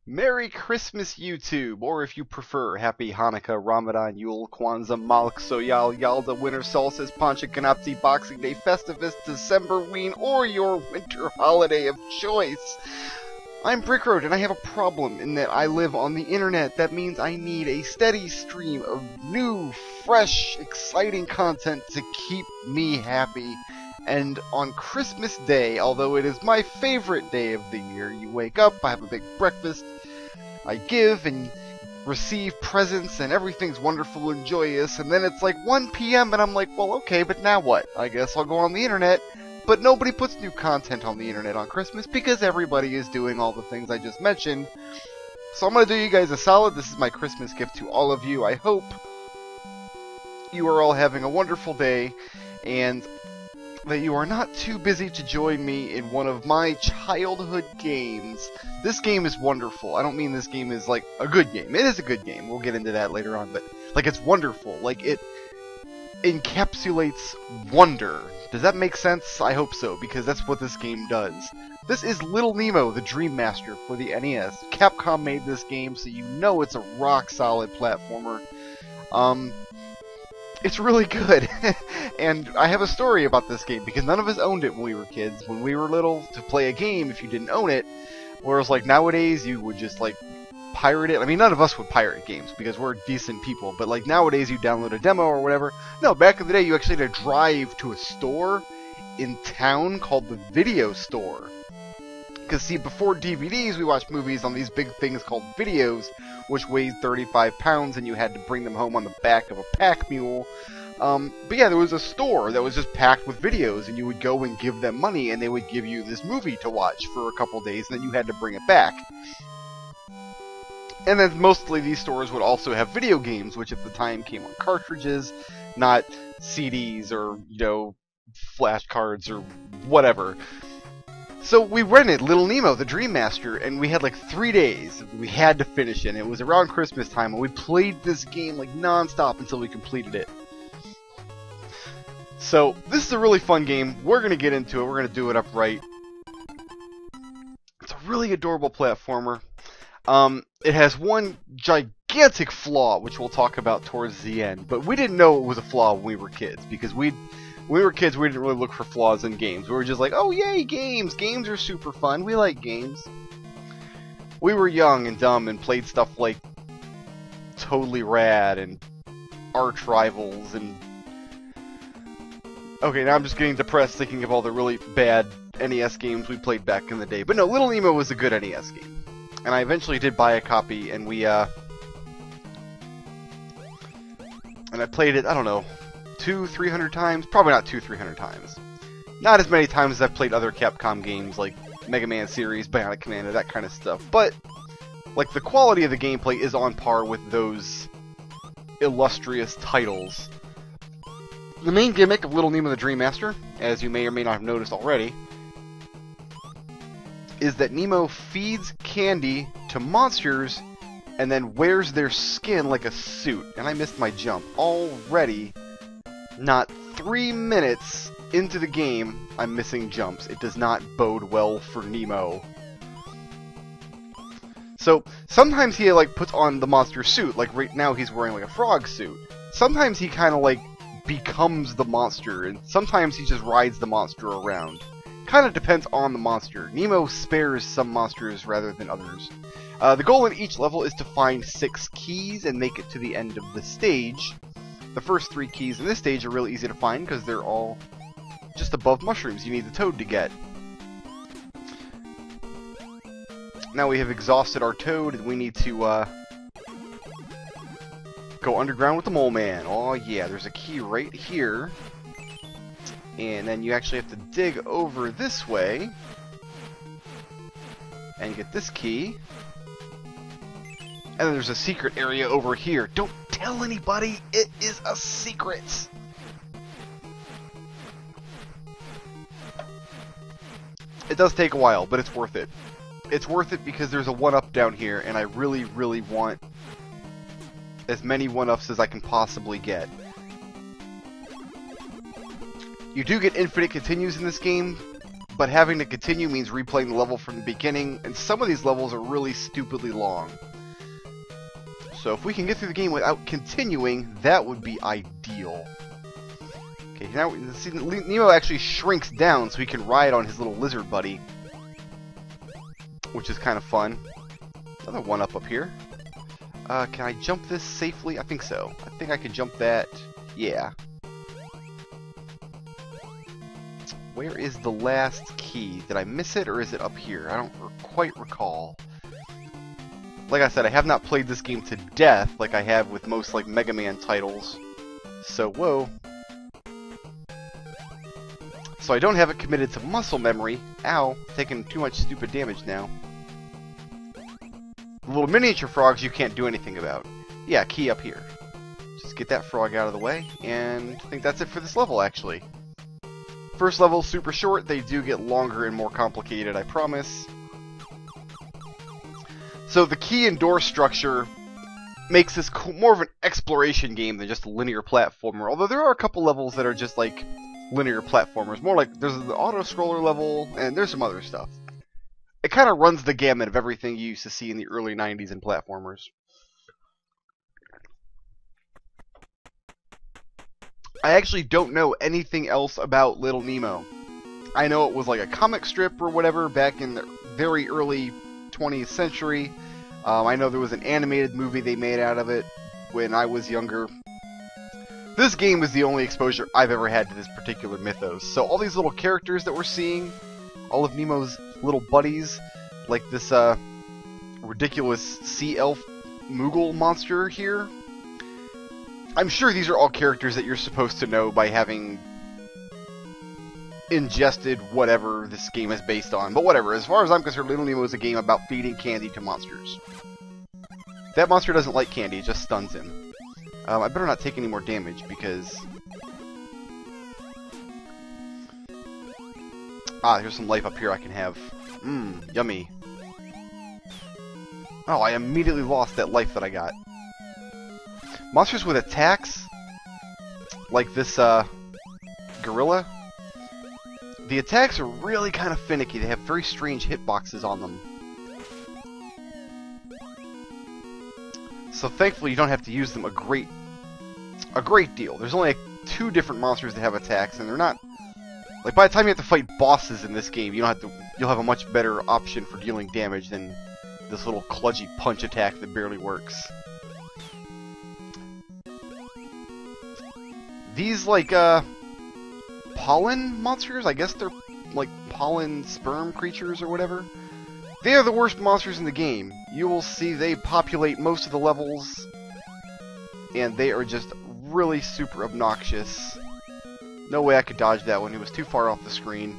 Merry Christmas, YouTube! Or if you prefer, Happy Hanukkah, Ramadan, Yule, Kwanzaa, Malak, Soyal, Yalda, Winter Solstice, Pancha Ganapti, Boxing Day, Festivus, Decemberween, or your winter holiday of choice. I'm Brickroad, and I have a problem in that I live on the internet. That means I need a steady stream of new, fresh, exciting content to keep me happy. And on Christmas Day, although it is my favorite day of the year, you wake up, I have a big breakfast, I give and receive presents, and everything's wonderful and joyous, and then it's like 1 p.m. and I'm like, well, okay, but now what? I guess I'll go on the internet. But nobody puts new content on the internet on Christmas because everybody is doing all the things I just mentioned. So I'm going to do you guys a solid. This is my Christmas gift to all of you. I hope you are all having a wonderful day and that you are not too busy to join me in one of my childhood games. This game is wonderful. I don't mean this game is like a good game. It is a good game. We'll get into that later on, but like it's wonderful. Like it encapsulates wonder. Does that make sense? I hope so, because that's what this game does. This is Little Nemo, the Dream Master for the NES. Capcom made this game, so you know it's a rock-solid platformer. It's really good. And I have a story about this game, because none of us owned it when we were kids. When we were little, to play a game, if you didn't own it, whereas like nowadays, you would just like pirate it. I mean, none of us would pirate games because we're decent people, but like nowadays you download a demo or whatever. No, back in the day you actually had to drive to a store in town called the video store. Because see, before DVDs we watched movies on these big things called videos, which weighed 35 pounds and you had to bring them home on the back of a pack mule. But yeah, there was a store that was just packed with videos, and you would go and give them money and they would give you this movie to watch for a couple days, and then you had to bring it back. And then mostly these stores would also have video games, which at the time came on cartridges, not CDs or, you know, flash cards or whatever. So we rented Little Nemo, the Dream Master, and we had like 3 days. We had to finish it, and it was around Christmas time, and we played this game like non-stop until we completed it. So this is a really fun game. We're going to get into it. We're going to do it up right. It's a really adorable platformer. It has one gigantic flaw, which we'll talk about towards the end. But we didn't know it was a flaw when we were kids, because when we were kids, we didn't really look for flaws in games. We were just like, oh yay, games! Games are super fun. We like games. We were young and dumb and played stuff like Totally Rad and Arch Rivals and... Okay, now I'm just getting depressed thinking of all the really bad NES games we played back in the day. But no, Little Nemo was a good NES game. And I eventually did buy a copy, and and I played it, I don't know, 200-300 times? Probably not 200-300 times. Not as many times as I've played other Capcom games, like Mega Man series, Bionic Commando, that kind of stuff. But, like, the quality of the gameplay is on par with those illustrious titles. The main gimmick of Little Nemo the Dream Master, as you may or may not have noticed already, is that Nemo feeds candy to monsters and then wears their skin like a suit. And I missed my jump. Already, not 3 minutes into the game, I'm missing jumps. It does not bode well for Nemo. So, sometimes he like puts on the monster suit, like right now he's wearing like a frog suit. Sometimes he kind of like becomes the monster, and sometimes he just rides the monster around. Kind of depends on the monster. Nemo spares some monsters rather than others. The goal in each level is to find 6 keys and make it to the end of the stage. The first 3 keys in this stage are really easy to find because they're all just above mushrooms you need the toad to get. Now we have exhausted our toad and we need to go underground with the mole man. Oh yeah, there's a key right here. And then you actually have to dig over this way and get this key. And then there's a secret area over here. Don't tell anybody, it is a secret. It does take a while, but it's worth it. It's worth it because there's a 1-up down here, and I really, really want as many 1-ups as I can possibly get. You do get infinite continues in this game, but having to continue means replaying the level from the beginning, and some of these levels are really stupidly long. So if we can get through the game without continuing, that would be ideal. Okay, now see, Nemo actually shrinks down so he can ride on his little lizard buddy, which is kind of fun. Another one-up here. Can I jump this safely? I think so. I think I can jump that. Yeah. Where is the last key? Did I miss it, or is it up here? I don't quite recall. Like I said, I have not played this game to death like I have with most like Mega Man titles. So, whoa. So I don't have it committed to muscle memory. Ow, taking too much stupid damage now. The little miniature frogs you can't do anything about. Yeah, key up here. Just get that frog out of the way, and I think that's it for this level, actually. First level, super short. They do get longer and more complicated, I promise. So the key and door structure makes this more of an exploration game than just a linear platformer, although there are a couple levels that are just like linear platformers. More like there's the auto-scroller level, and there's some other stuff. It kind of runs the gamut of everything you used to see in the early 90s in platformers. I actually don't know anything else about Little Nemo. I know it was like a comic strip or whatever back in the very early 20th century. I know there was an animated movie they made out of it when I was younger. This game is the only exposure I've ever had to this particular mythos. So all these little characters that we're seeing, all of Nemo's little buddies, like this ridiculous sea elf Moogle monster here, I'm sure these are all characters that you're supposed to know by having ingested whatever this game is based on. But whatever, as far as I'm concerned, Little Nemo is a game about feeding candy to monsters. That monster doesn't like candy, it just stuns him. I better not take any more damage, because... Ah, here's some life up here I can have. Mmm, yummy. Oh, I immediately lost that life that I got. Monsters with attacks, like this gorilla, the attacks are really kind of finicky. They have very strange hitboxes on them. So thankfully you don't have to use them a great deal. There's only like 2 different monsters that have attacks, and they're not like, by the time you have to fight bosses in this game, you'll have a much better option for dealing damage than this little kludgy punch attack that barely works. These, like, pollen monsters, I guess they're, like, pollen sperm creatures or whatever. They are the worst monsters in the game. You will see they populate most of the levels, and they are just really super obnoxious. No way I could dodge that one. It was too far off the screen.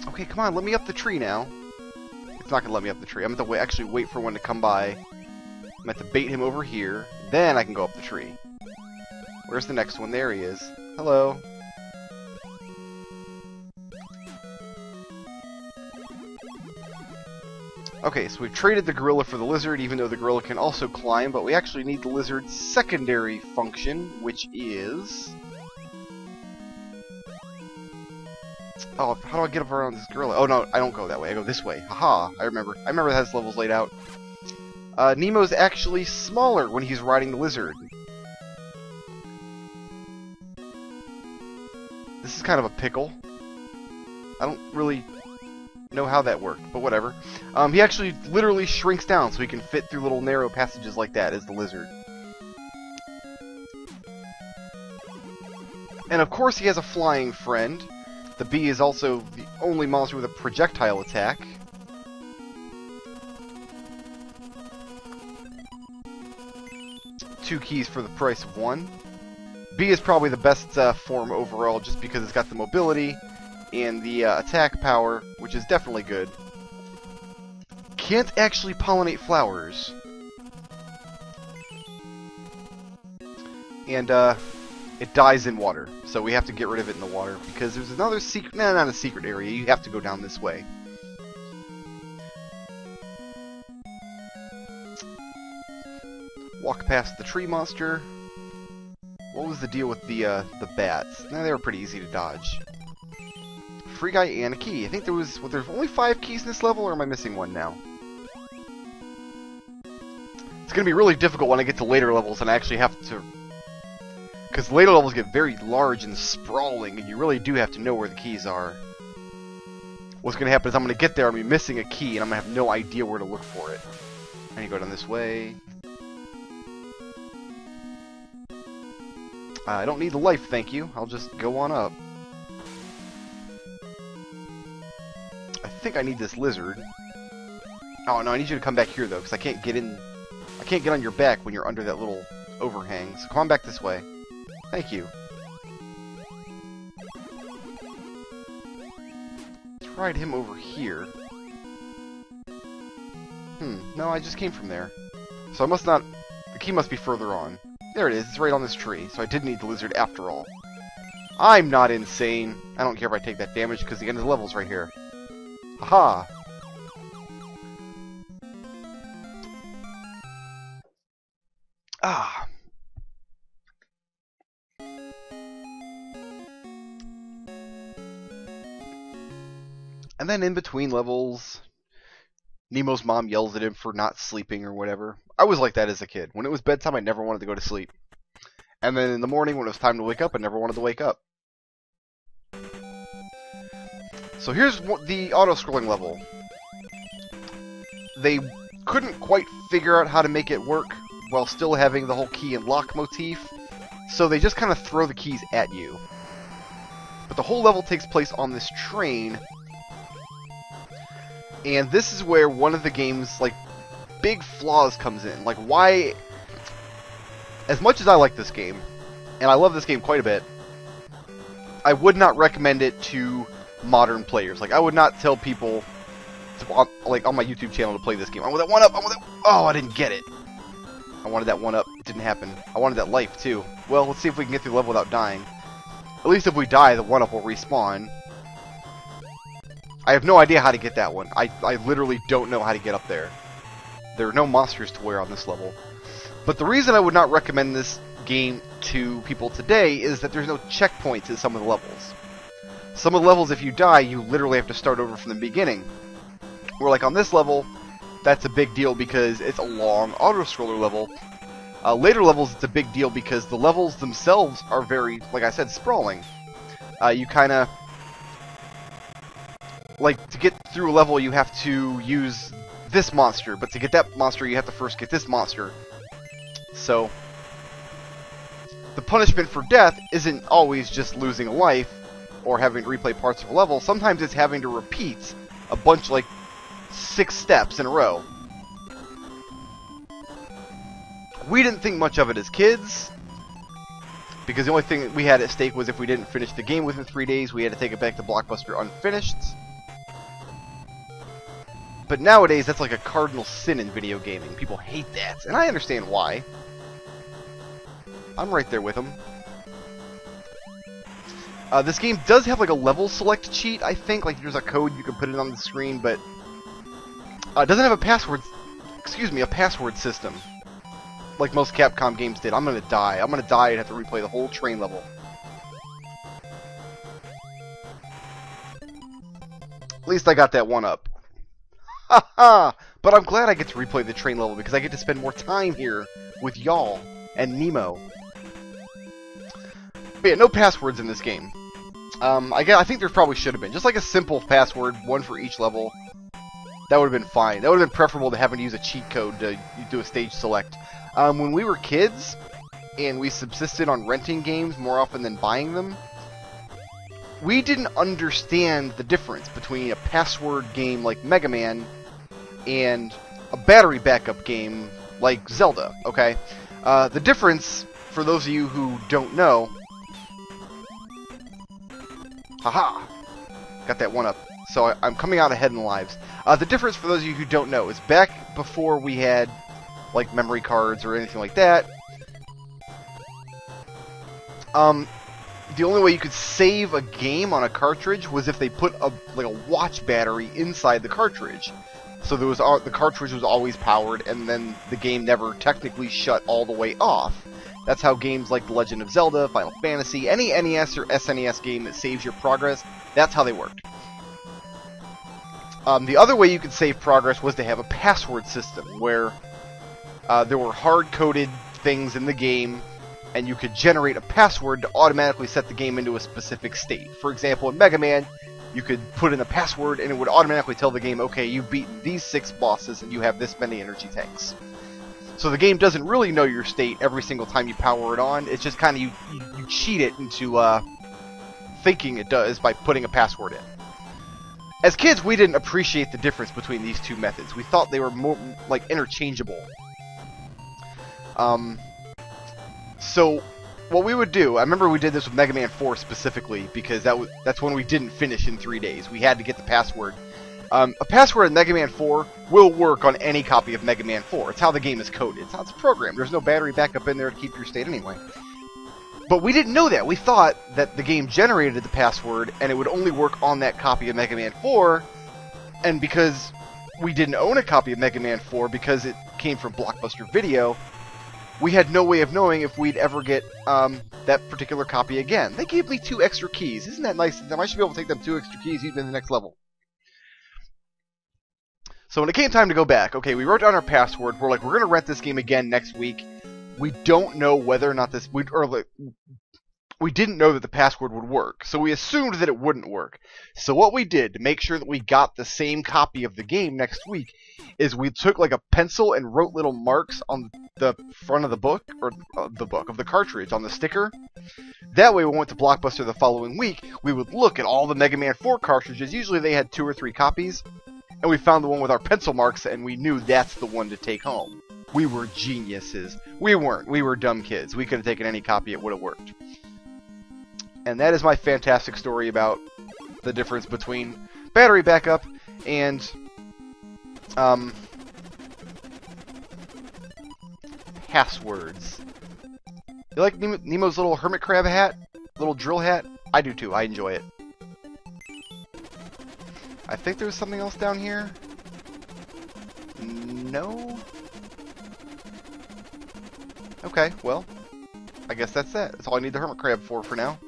Okay, come on, let me up the tree now. It's not going to let me up the tree. I'm going to actually wait for one to come by. I'm going to bait him over here. Then I can go up the tree. Where's the next one? There he is. Hello. Okay, so we've traded the gorilla for the lizard, even though the gorilla can also climb, but we actually need the lizard's secondary function, which is... Oh, how do I get up around this gorilla? Oh no, I don't go that way. I go this way. Haha, I remember. I remember that has levels laid out. Nemo's actually smaller when he's riding the lizard. This is kind of a pickle. I don't really know how that worked, but whatever. He actually literally shrinks down so he can fit through little narrow passages like that as the lizard. And of course he has a flying friend. The bee is also the only monster with a projectile attack. Two keys for the price of one. Bee is probably the best form overall just because it's got the mobility and the attack power, which is definitely good. Can't actually pollinate flowers. And it dies in water, so we have to get rid of it in the water because there's another secret, not a secret area, you have to go down this way. Walk past the tree monster. What was the deal with the bats? Nah, they were pretty easy to dodge. free guy and a key. I think there's only 5 keys in this level, or am I missing one now? It's going to be really difficult when I get to later levels and I actually have to... Because later levels get very large and sprawling, and you really do have to know where the keys are. What's going to happen is I'm going to get there, I'm going to be missing a key, and I'm going to have no idea where to look for it. I need to go down this way. I don't need the life, thank you. I'll just go on up. I think I need this lizard. Oh, no, I need you to come back here, though, because I can't get in... I can't get on your back when you're under that little overhang. So come on back this way. Thank you. Let's ride him over here. No, I just came from there. So I must not... The key must be further on. There it is, it's right on this tree, so I did need the lizard after all. I'm not insane. I don't care if I take that damage, because the end of the level's right here. Haha! Ah! And then in between levels, Nemo's mom yells at him for not sleeping or whatever. I was like that as a kid. When it was bedtime, I never wanted to go to sleep. And then in the morning, when it was time to wake up, I never wanted to wake up. So here's the auto-scrolling level. They couldn't quite figure out how to make it work while still having the whole key and lock motif, so they just kind of throw the keys at you. But the whole level takes place on this train, and this is where one of the game's, like, big flaws comes in. Like, why... As much as I like this game, and I love this game quite a bit, I would not recommend it to modern players. Like, I would not tell people, to, like, on my YouTube channel to play this game. I want that 1-up! I want that... Oh, I didn't get it! I wanted that 1-up. It didn't happen. I wanted that life, too. Well, let's see if we can get through the level without dying. At least if we die, the 1-up will respawn. I have no idea how to get that one. I literally don't know how to get up there. There are no monsters to wear on this level. But the reason I would not recommend this game to people today is that there's no checkpoints in some of the levels. Some of the levels, if you die, you literally have to start over from the beginning. Where, like, on this level, that's a big deal because it's a long auto-scroller level. Later levels, it's a big deal because the levels themselves are very, like I said, sprawling. You kind of... Like, to get through a level, you have to use this monster, but to get that monster, you have to first get this monster. So, the punishment for death isn't always just losing a life, or having to replay parts of a level. Sometimes it's having to repeat a bunch, like, 6 steps in a row. We didn't think much of it as kids, because the only thing we had at stake was if we didn't finish the game within 3 days, we had to take it back to Blockbuster unfinished. But nowadays, that's like a cardinal sin in video gaming. People hate that, and I understand why. I'm right there with them. This game does have like a level select cheat, I think. Like there's a code, you can put it on the screen, but it doesn't have a password. Excuse me, a password system. Like most Capcom games did. I'm gonna die. I'm gonna die and have to replay the whole train level. At least I got that 1-up. Haha! But I'm glad I get to replay the train level because I get to spend more time here with y'all and Nemo. But yeah, no passwords in this game. I think there probably should have been. Just like a simple password, one for each level. That would have been fine. That would have been preferable to having to use a cheat code to do a stage select. When we were kids, and we subsisted on renting games more often than buying them, we didn't understand the difference between a password game like Mega Man and a battery backup game like Zelda, okay? The difference, for those of you who don't know... Haha! Got that 1-up. So I'm coming out ahead in lives. The difference, for those of you who don't know, is back before we had like memory cards or anything like that, the only way you could save a game on a cartridge was if they put a watch battery inside the cartridge. So there was the cartridge was always powered, and then the game never technically shut all the way off. That's how games like The Legend of Zelda, Final Fantasy, any NES or SNES game that saves your progress, that's how they worked. The other way you could save progress was to have a password system, where there were hard-coded things in the game, and you could generate a password to automatically set the game into a specific state. For example, in Mega Man, you could put in a password, and it would automatically tell the game, okay, you've beaten these 6 bosses, and you have this many energy tanks. So the game doesn't really know your state every single time you power it on. It's just kind of you cheat it into thinking it does by putting a password in. As kids, we didn't appreciate the difference between these two methods. We thought they were more like interchangeable. So what we would do, I remember we did this with Mega Man 4 specifically, because that's when we didn't finish in 3 days. We had to get the password. A password in Mega Man 4 will work on any copy of Mega Man 4. It's how the game is coded. It's how it's programmed. There's no battery backup in there to keep your state anyway. But we didn't know that. We thought that the game generated the password, and it would only work on that copy of Mega Man 4, and because we didn't own a copy of Mega Man 4 because it came from Blockbuster Video, we had no way of knowing if we'd ever get that particular copy again. They gave me 2 extra keys. Isn't that nice? I should be able to take them 2 extra keys even in the next level. So when it came time to go back, okay, we wrote down our password. We're like, we're going to rent this game again next week. We don't know whether or not this... we didn't know that the password would work, so we assumed that it wouldn't work. So what we did to make sure that we got the same copy of the game next week is we took like a pencil and wrote little marks on the front of the book, or of the cartridge, on the sticker. That way when we went to Blockbuster the following week, we would look at all the Mega Man 4 cartridges. Usually they had 2 or 3 copies, and we found the one with our pencil marks, and we knew that's the one to take home. We were geniuses. We weren't. We were dumb kids. We could have taken any copy, it would have worked. And that is my fantastic story about the difference between battery backup and passwords. You like Nemo's little hermit crab hat? Little drill hat? I do too. I enjoy it. I think there's something else down here. No? Okay, well, I guess that's that. That's all I need the hermit crab for now.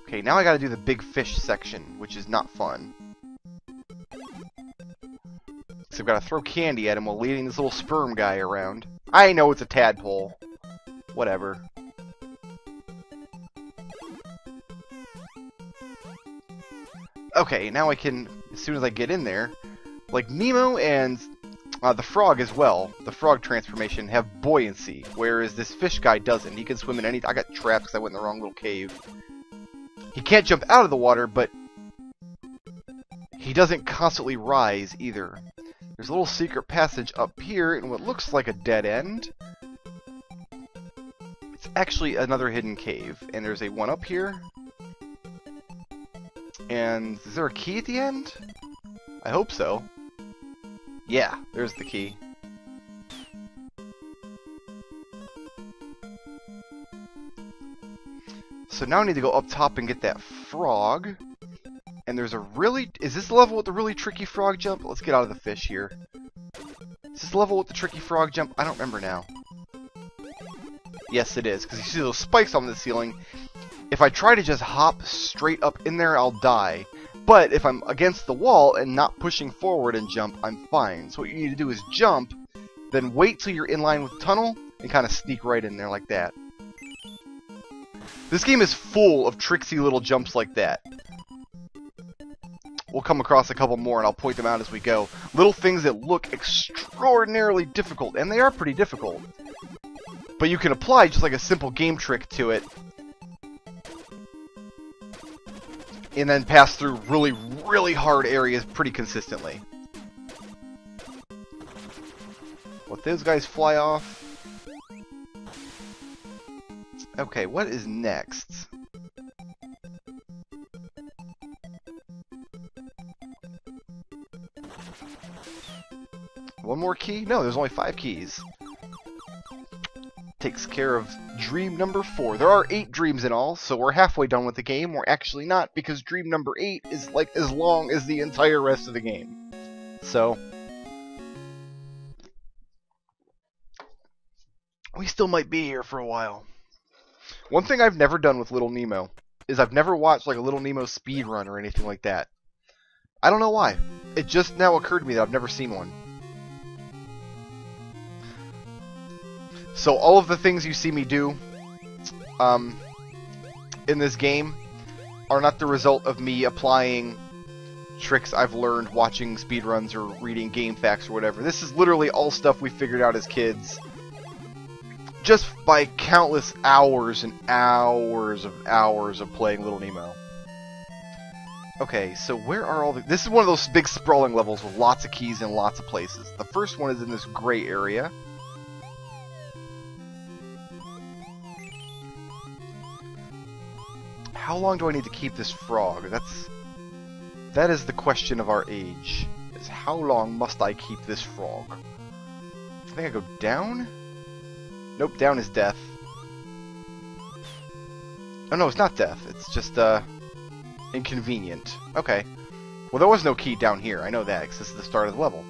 Okay, now I gotta do the big fish section, which is not fun. So I've gotta throw candy at him while leading this little sperm guy around. I know it's a tadpole. Whatever. Okay, now I can, as soon as I get in there, like Nemo and the frog as well, the frog transformation, have buoyancy, whereas this fish guy doesn't. He can swim in any... I got trapped because I went in the wrong little cave. He can't jump out of the water, but he doesn't constantly rise either. There's a little secret passage up here in what looks like a dead end. It's actually another hidden cave, and there's a one up here. And is there a key at the end? I hope so. Yeah, there's the key. So now I need to go up top and get that frog. And there's a really... Is this the level with the really tricky frog jump? Let's get out of the fish here. Is this the level with the tricky frog jump? I don't remember now. Yes, it is, because you see those spikes on the ceiling. If I try to just hop straight up in there, I'll die. But if I'm against the wall and not pushing forward and jump, I'm fine. So what you need to do is jump, then wait till you're in line with the tunnel, and kind of sneak right in there like that. This game is full of tricksy little jumps like that. We'll come across a couple more, and I'll point them out as we go. Little things that look extraordinarily difficult, and they are pretty difficult. But you can apply just like a simple game trick to it, and then pass through really, really hard areas pretty consistently. Let those guys fly off. Okay, what is next? One more key? No, there's only 5 keys. Takes care of dream number 4. There are 8 dreams in all, so we're halfway done with the game. We're actually not, because dream number 8 is like as long as the entire rest of the game. So we still might be here for a while. One thing I've never done with Little Nemo is I've never watched like a Little Nemo speed run or anything like that. I don't know why. It just now occurred to me that I've never seen one. So all of the things you see me do in this game are not the result of me applying tricks I've learned watching speedruns or reading game facts or whatever. This is literally all stuff we figured out as kids just by countless hours and hours of playing Little Nemo. Okay, so where are all the... This is one of those big sprawling levels with lots of keys in lots of places. The first one is in this gray area. How long do I need to keep this frog? That is the question of our age. Is how long must I keep this frog? I think I go down? Nope, down is death. Oh no, it's not death. It's just, inconvenient. Okay. Well, there was no key down here. I know that, because this is the start of the level.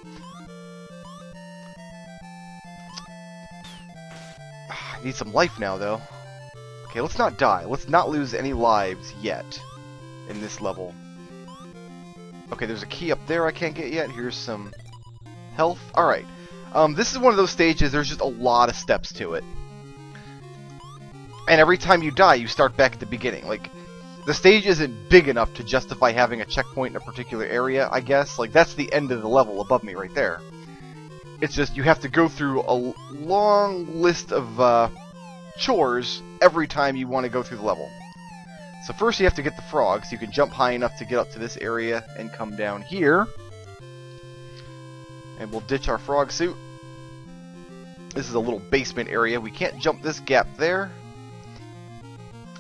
I need some life now, though. Okay, let's not die. Let's not lose any lives yet in this level. Okay, there's a key up there I can't get yet. Here's some health. Alright. This is one of those stages, there's just a lot of steps to it. And every time you die, you start back at the beginning. Like, the stage isn't big enough to justify having a checkpoint in a particular area, I guess. Like, that's the end of the level above me right there. It's just, you have to go through a long list of chores every time you want to go through the level. So first you have to get the frog, so you can jump high enough to get up to this area and come down here. And we'll ditch our frog suit. This is a little basement area. We can't jump this gap there.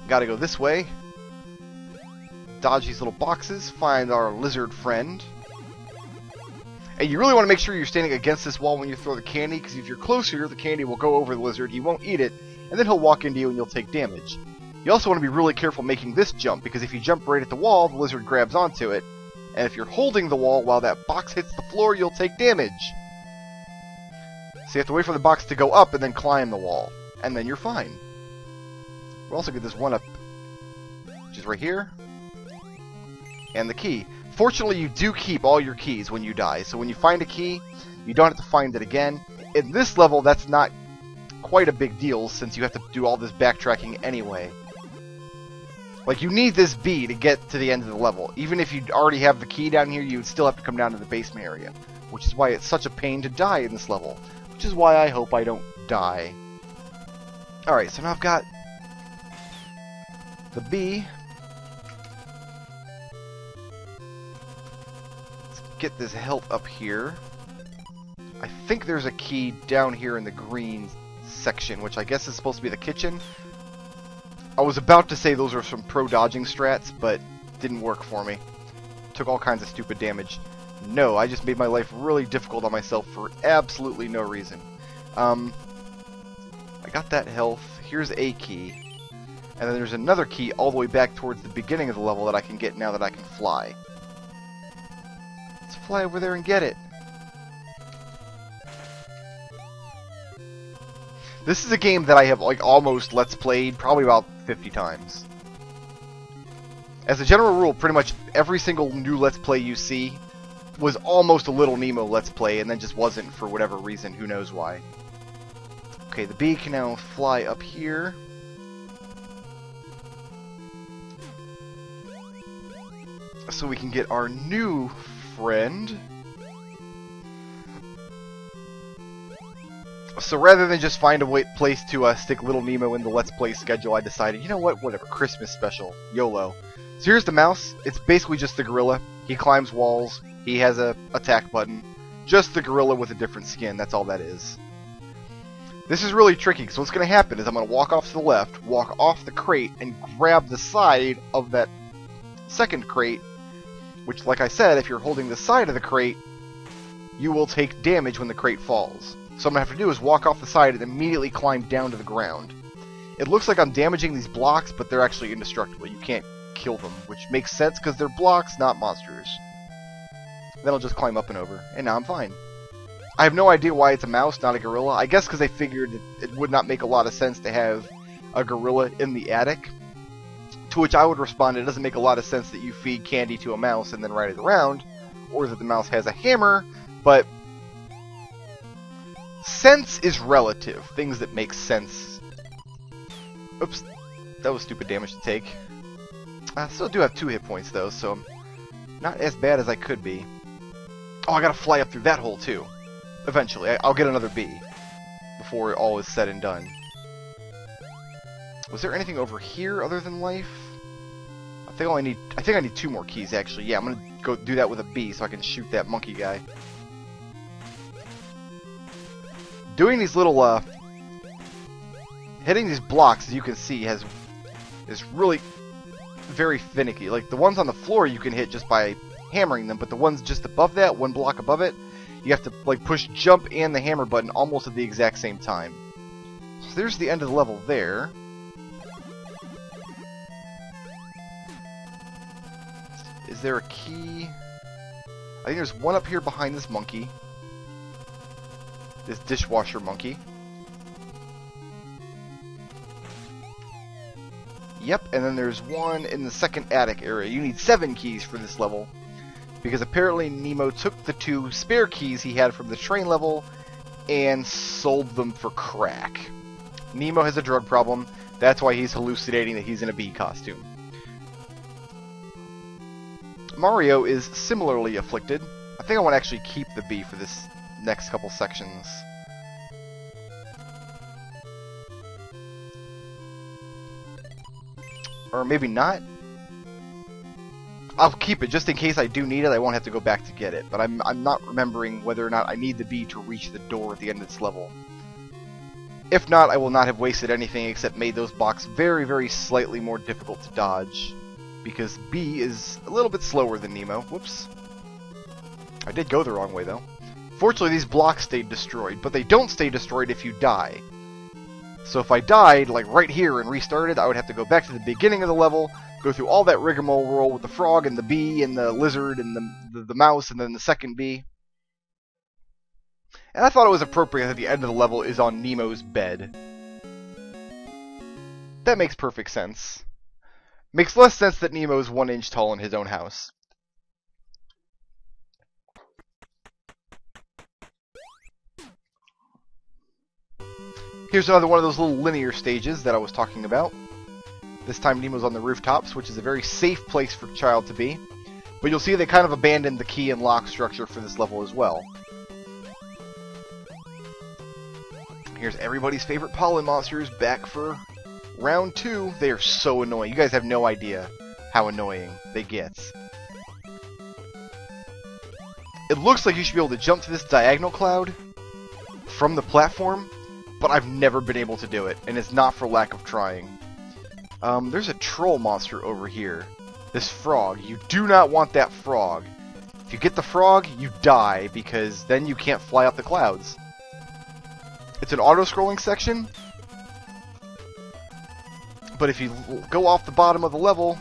Gotta go this way. Dodge these little boxes. Find our lizard friend. And you really want to make sure you're standing against this wall when you throw the candy, because if you're closer, the candy will go over the lizard, he won't eat it, and then he'll walk into you and you'll take damage. You also want to be really careful making this jump, because if you jump right at the wall, the lizard grabs onto it, and if you're holding the wall while that box hits the floor, you'll take damage. So you have to wait for the box to go up and then climb the wall, and then you're fine. We'll also get this one up, which is right here, and the key. Fortunately, you do keep all your keys when you die, so when you find a key, you don't have to find it again. In this level, that's not quite a big deal, since you have to do all this backtracking anyway. Like, you need this bee to get to the end of the level. Even if you already have the key down here, you would still have to come down to the basement area. Which is why it's such a pain to die in this level. Which is why I hope I don't die. Alright, so now I've got the bee. Let's get this health up here. I think there's a key down here in the green section, which I guess is supposed to be the kitchen. I was about to say those are some pro-dodging strats, but didn't work for me. Took all kinds of stupid damage. No, I just made my life really difficult on myself for absolutely no reason. I got that health. Here's a key. And then there's another key all the way back towards the beginning of the level that I can get now that I can fly. Let's fly over there and get it. This is a game that I have like almost Let's Played probably about 50 times. As a general rule, pretty much every single new Let's Play you see was almost a Little Nemo Let's Play, and then just wasn't for whatever reason, who knows why. Okay, the bee can now fly up here. So we can get our new friend. So rather than just find a place to stick Little Nemo in the Let's Play schedule, I decided, you know what, whatever, Christmas special, YOLO. So here's the mouse. It's basically just the gorilla. He climbs walls. He has a attack button. Just the gorilla with a different skin, that's all that is. This is really tricky, so what's going to happen is I'm going to walk off to the left, walk off the crate, and grab the side of that second crate, which, like I said, if you're holding the side of the crate, you will take damage when the crate falls. So what I'm going to have to do is walk off the side and immediately climb down to the ground. It looks like I'm damaging these blocks, but they're actually indestructible. You can't kill them, which makes sense because they're blocks, not monsters. Then I'll just climb up and over, and now I'm fine. I have no idea why it's a mouse, not a gorilla. I guess because they figured it would not make a lot of sense to have a gorilla in the attic. To which I would respond, it doesn't make a lot of sense that you feed candy to a mouse and then ride it around, or that the mouse has a hammer, but sense is relative. Things that make sense. Oops, that was stupid damage to take. I still do have 2 hit points though, so not as bad as I could be. Oh, I gotta fly up through that hole too. Eventually, I'll get another B before all is said and done. Was there anything over here other than life? I think I need 2 more keys actually. Yeah, I'm gonna go do that with a B so I can shoot that monkey guy. Doing these little hitting these blocks, as you can see, is really very finicky. Like the ones on the floor you can hit just by hammering them, but the ones just above that, 1 block above it, you have to like push jump and the hammer button almost at the exact same time. So there's the end of the level there. Is there a key? I think there's one up here behind this monkey. This dishwasher monkey. Yep, and then there's one in the second attic area. You need 7 keys for this level, because apparently Nemo took the 2 spare keys he had from the train level and sold them for crack. Nemo has a drug problem. That's why he's hallucinating that he's in a bee costume. Mario is similarly afflicted. I think I want to actually keep the bee for this next couple sections. Or maybe not. I'll keep it just in case I do need it. I won't have to go back to get it. But I'm not remembering whether or not I need the bee to reach the door at the end of this level. If not, I will not have wasted anything except made those blocks very, very slightly more difficult to dodge. Because B is a little bit slower than Nemo. Whoops. I did go the wrong way, though. Fortunately, these blocks stayed destroyed, but they don't stay destroyed if you die. So if I died, like right here, and restarted, I would have to go back to the beginning of the level, go through all that rigmarole with the frog, and the bee, and the lizard, and the mouse, and then the second bee. And I thought it was appropriate that the end of the level is on Nemo's bed. That makes perfect sense. Makes less sense that Nemo is 1 inch tall in his own house. Here's another one of those little linear stages that I was talking about. This time Nemo's on the rooftops, which is a very safe place for a child to be. But you'll see they kind of abandoned the key and lock structure for this level as well. Here's everybody's favorite pollen monsters back for round 2. They are so annoying. You guys have no idea how annoying they get. It looks like you should be able to jump to this diagonal cloud from the platform, but I've never been able to do it, and it's not for lack of trying. There's a troll monster over here. This frog. You do not want that frog. If you get the frog, you die, because then you can't fly up the clouds. It's an auto-scrolling section, but if you go off the bottom of the level,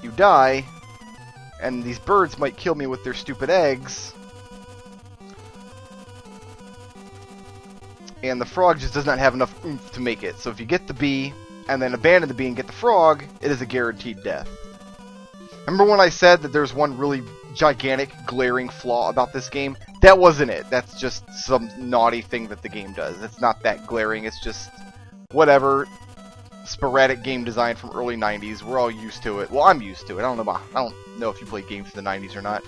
you die, and these birds might kill me with their stupid eggs. And the frog just does not have enough oomph to make it. So if you get the bee, and then abandon the bee and get the frog, it is a guaranteed death. Remember when I said that there's one really gigantic, glaring flaw about this game? That wasn't it. That's just some naughty thing that the game does. It's not that glaring, it's just whatever. Sporadic game design from early 90s. We're all used to it. Well, I'm used to it. I don't know if you played games from the 90s or not.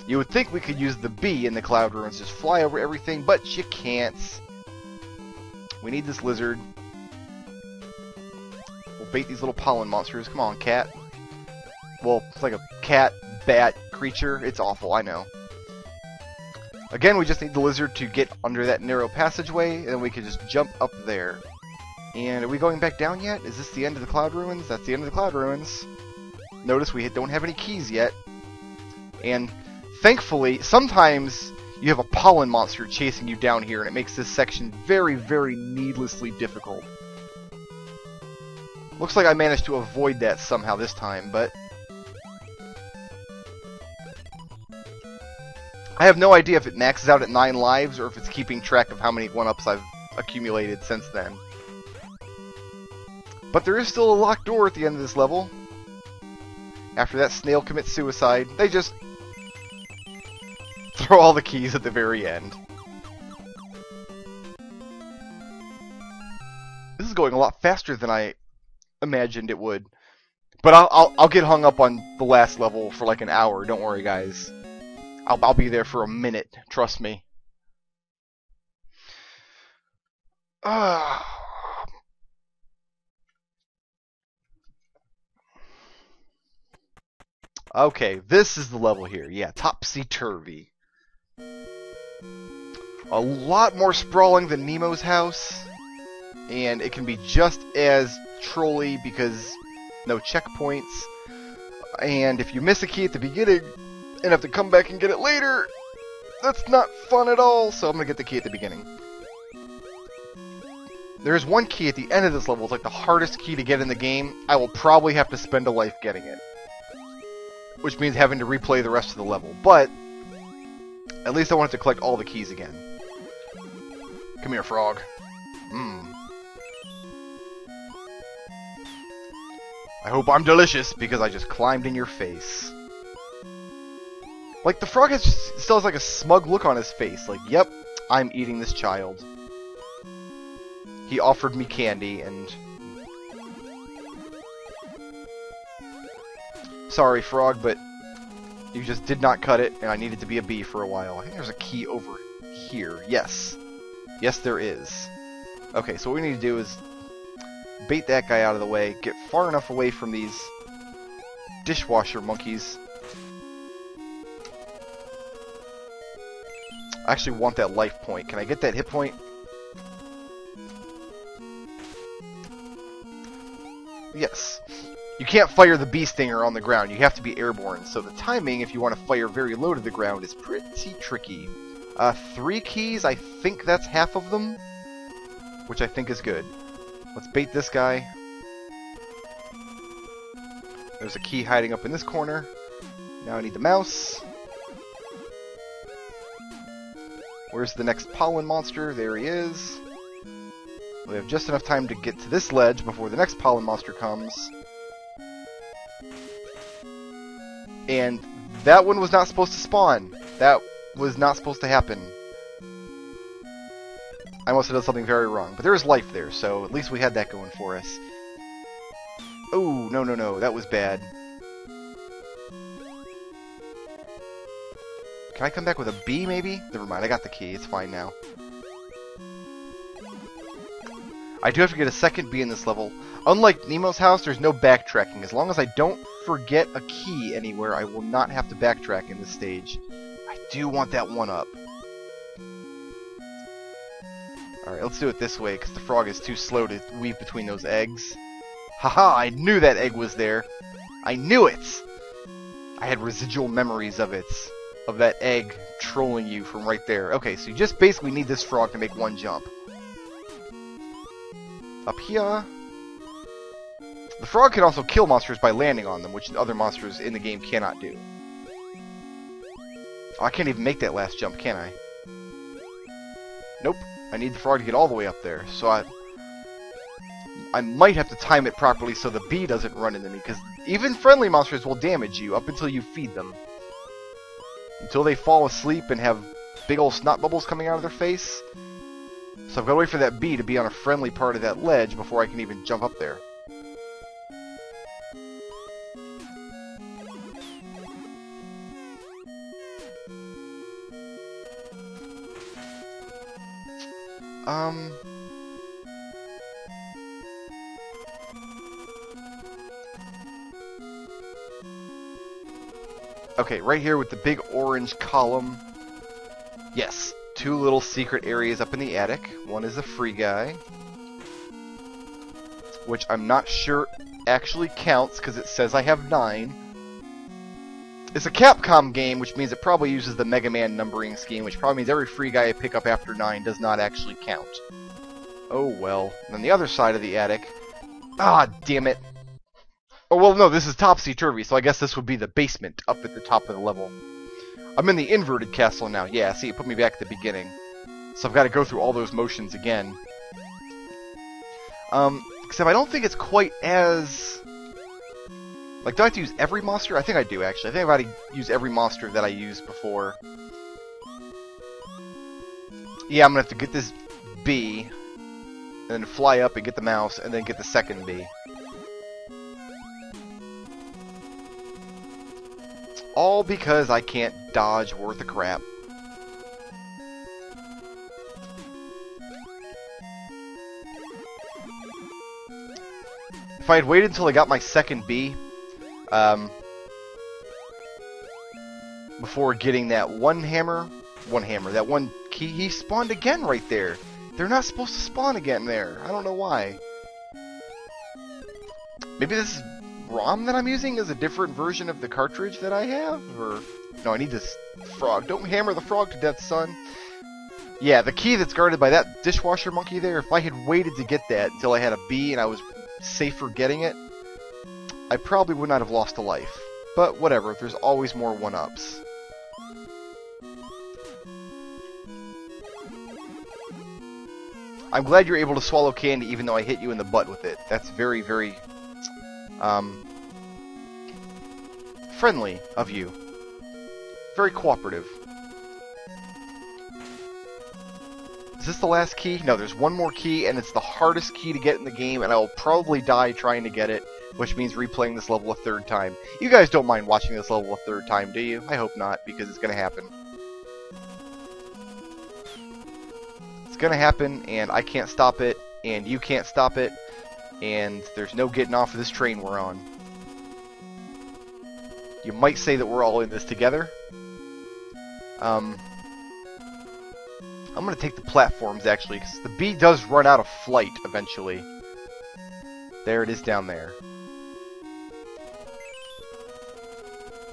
You would think we could use the bee in the cloud ruins, just fly over everything, but you can't. We need this lizard. We'll bait these little pollen monsters. Come on, cat. Well, it's like a cat, bat creature. It's awful, I know. Again, we just need the lizard to get under that narrow passageway, and then we can just jump up there. And are we going back down yet? Is this the end of the cloud ruins? That's the end of the cloud ruins. Notice we don't have any keys yet. And thankfully, sometimes you have a pollen monster chasing you down here, and it makes this section very, very needlessly difficult. Looks like I managed to avoid that somehow this time, but I have no idea if it maxes out at 9 lives, or if it's keeping track of how many 1-ups I've accumulated since then. But there is still a locked door at the end of this level. After that snail commits suicide, they just throw all the keys at the very end. This is going a lot faster than I imagined it would. But I'll get hung up on the last level for like an hour. Don't worry, guys. I'll be there for a minute. Trust me. Okay, this is the level here. Yeah, topsy-turvy. A lot more sprawling than Nemo's house. And it can be just as trolly because no checkpoints. And if you miss a key at the beginning and have to come back and get it later, that's not fun at all. So I'm going to get the key at the beginning. There's one key at the end of this level. It's like the hardest key to get in the game. I will probably have to spend a life getting it. Which means having to replay the rest of the level. But at least I won't have to collect all the keys again. Come here, frog. I hope I'm delicious because I just climbed in your face. Like, the frog still has like a smug look on his face. Like, yep, I'm eating this child. He offered me candy and... Sorry, frog, but you just did not cut it, and I needed to be a bee for a while. I think there's a key over here. Yes. Yes, there is. Okay, so what we need to do is bait that guy out of the way, get far enough away from these dishwasher monkeys. I actually want that life point. Can I get that hit point? Yes. You can't fire the bee stinger on the ground. You have to be airborne. So the timing, if you want to fire very low to the ground, is pretty tricky. 3 keys, I think that's half of them. Which I think is good. Let's bait this guy. There's a key hiding up in this corner. Now I need the mouse. Where's the next pollen monster? There he is. We have just enough time to get to this ledge before the next pollen monster comes. And that one was not supposed to spawn. That was not supposed to happen. I must have done something very wrong. But there is life there, so at least we had that going for us. Oh, no, no, no. That was bad. Can I come back with a B, maybe? Never mind, I got the key. It's fine now. I do have to get a second B in this level. Unlike Nemo's house, there's no backtracking. As long as I don't forget a key anywhere, I will not have to backtrack in this stage. I do want that one up. Alright, let's do it this way, because the frog is too slow to weave between those eggs. Haha, I knew that egg was there. I knew it! I had residual memories of it. Of that egg trolling you from right there. Okay, so you just basically need this frog to make one jump. Up here. The frog can also kill monsters by landing on them, which other monsters in the game cannot do. Oh, I can't even make that last jump, can I? Nope. I need the frog to get all the way up there, so I might have to time it properly so the bee doesn't run into me, because even friendly monsters will damage you up until you feed them. Until they fall asleep and have big old snot bubbles coming out of their face. So I've got to wait for that bee to be on a friendly part of that ledge before I can even jump up there. Okay, right here with the big orange column. Yes, 2 little secret areas up in the attic. One is a free guy, which I'm not sure actually counts because it says I have 9. It's a Capcom game, which means it probably uses the Mega Man numbering scheme, which probably means every free guy I pick up after 9 does not actually count. Oh well. And on the other side of the attic... Ah, damn it. Oh, well, no, this is topsy-turvy, so I guess this would be the basement up at the top of the level. I'm in the inverted castle now. Yeah, see, it put me back at the beginning. So I've got to go through all those motions again. Except I don't think it's quite as... Like, do I have to use every monster? I think I do, actually. I think I've got to use every monster that I used before. Yeah, I'm going to have to get this bee, and then fly up and get the mouse, and then get the second bee. All because I can't dodge worth a crap. If I had waited until I got my second bee, before getting that that one key, he spawned again right there. They're not supposed to spawn again there. I don't know why. Maybe this ROM that I'm using is a different version of the cartridge that I have? Or... No, I need this frog. Don't hammer the frog to death, son. Yeah, the key that's guarded by that dishwasher monkey there, if I had waited to get that until I had a bee and I was safer getting it, I probably would not have lost a life. But whatever, there's always more one-ups. I'm glad you're able to swallow candy even though I hit you in the butt with it. That's very, very friendly of you. Very cooperative. Is this the last key? No, there's one more key, and it's the hardest key to get in the game, and I will probably die trying to get it, which means replaying this level a third time. You guys don't mind watching this level a third time, do you? I hope not, because it's going to happen. It's going to happen, and I can't stop it, and you can't stop it, and there's no getting off of this train we're on. You might say that we're all in this together. I'm going to take the platforms, actually, because the bee does run out of flight eventually. There it is down there.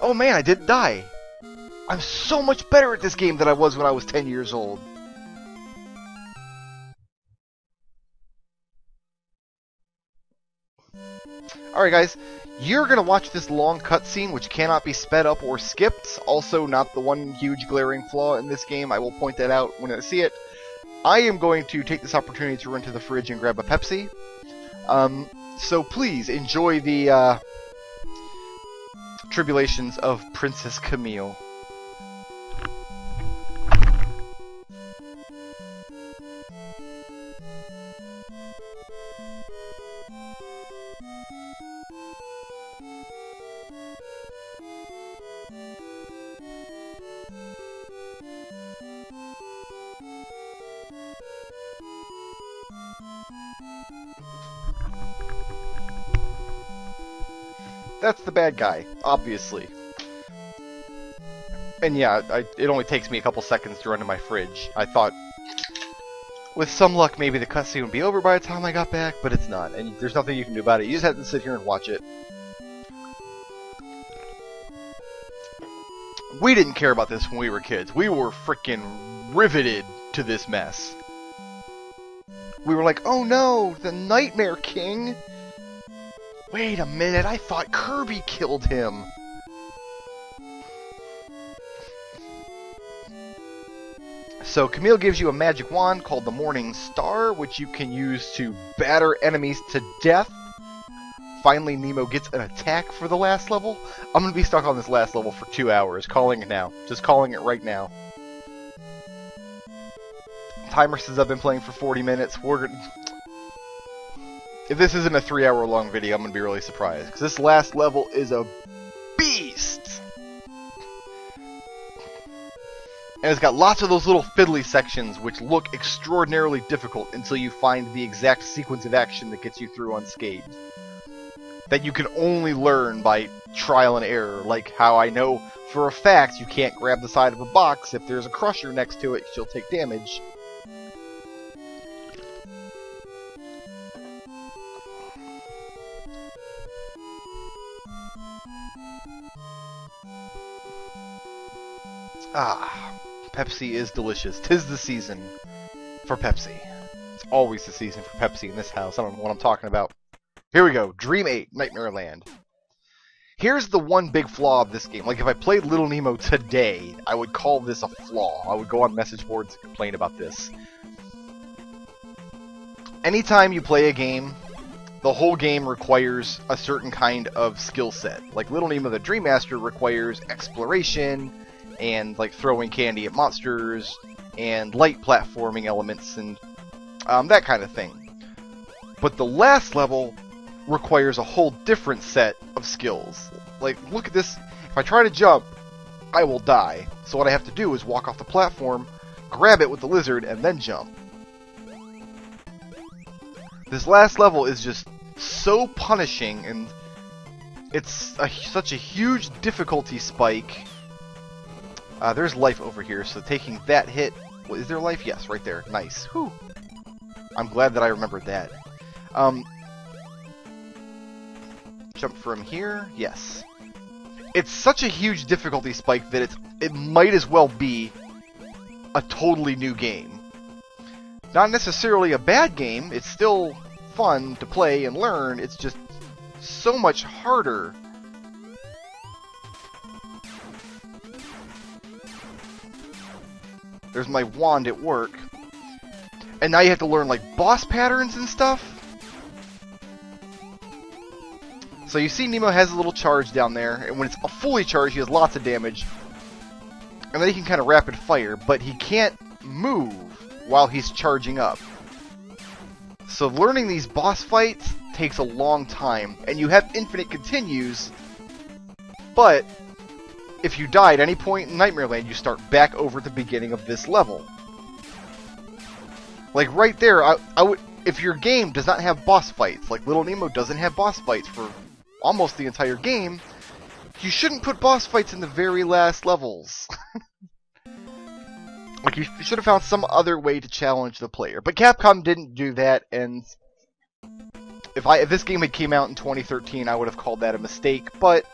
Oh man, I didn't die! I'm so much better at this game than I was when I was 10 years old. Alright guys, you're going to watch this long cutscene which cannot be sped up or skipped. Also not the one huge glaring flaw in this game. I will point that out when I see it. I am going to take this opportunity to run to the fridge and grab a Pepsi. So please enjoy the tribulations of Princess Camille. That's the bad guy, obviously. And yeah, it only takes me a couple seconds to run to my fridge. I thought, with some luck, maybe the cutscene would be over by the time I got back, but it's not. And there's nothing you can do about it. You just have to sit here and watch it. We didn't care about this when we were kids. We were freaking riveted to this mess. We were like, oh no, the Nightmare King! Wait a minute, I thought Kirby killed him! So Camille gives you a magic wand called the Morning Star, which you can use to batter enemies to death. Finally, Nemo gets an attack for the last level. I'm going to be stuck on this last level for 2 hours, calling it now. Just calling it right now. Timer says I've been playing for 40 minutes. If this isn't a 3-hour long video, I'm going to be really surprised. Because this last level is a beast! And it's got lots of those little fiddly sections which look extraordinarily difficult until you find the exact sequence of action that gets you through unscathed. That you can only learn by trial and error, like how I know for a fact you can't grab the side of a box. If there's a crusher next to it, she'll take damage. Ah, Pepsi is delicious. 'Tis the season for Pepsi. It's always the season for Pepsi in this house. I don't know what I'm talking about. Here we go. Dream 8, Nightmare Land. Here's the one big flaw of this game. Like, if I played Little Nemo today, I would call this a flaw. I would go on message boards and complain about this. Anytime you play a game the whole game requires a certain kind of skill set. Like Little Nemo the Dream Master requires exploration and like throwing candy at monsters and light platforming elements and that kind of thing. But the last level requires a whole different set of skills. Like, look at this. If I try to jump, I will die. So what I have to do is walk off the platform, grab it with the lizard, and then jump. This last level is just so punishing, and it's such a huge difficulty spike. There's life over here, so taking that hit... Well, is there life? Yes, right there. Nice. Whew. I'm glad that I remembered that. Jump from here? Yes. It's such a huge difficulty spike that it might as well be a totally new game. Not necessarily a bad game, it's still fun to play and learn, it's just so much harder. There's my wand at work. And now you have to learn like boss patterns and stuff. So you see Nemo has a little charge down there, and when it's fully charged he has lots of damage. And then he can kind of rapid fire, but he can't move while he's charging up. So learning these boss fights takes a long time, and you have infinite continues, but if you die at any point in Nightmare Land, you start back over at the beginning of this level. Like right there, I would, if your game does not have boss fights, like Little Nemo doesn't have boss fights for almost the entire game, you shouldn't put boss fights in the very last levels. Like, you should have found some other way to challenge the player. But Capcom didn't do that, and if this game had came out in 2013, I would have called that a mistake, but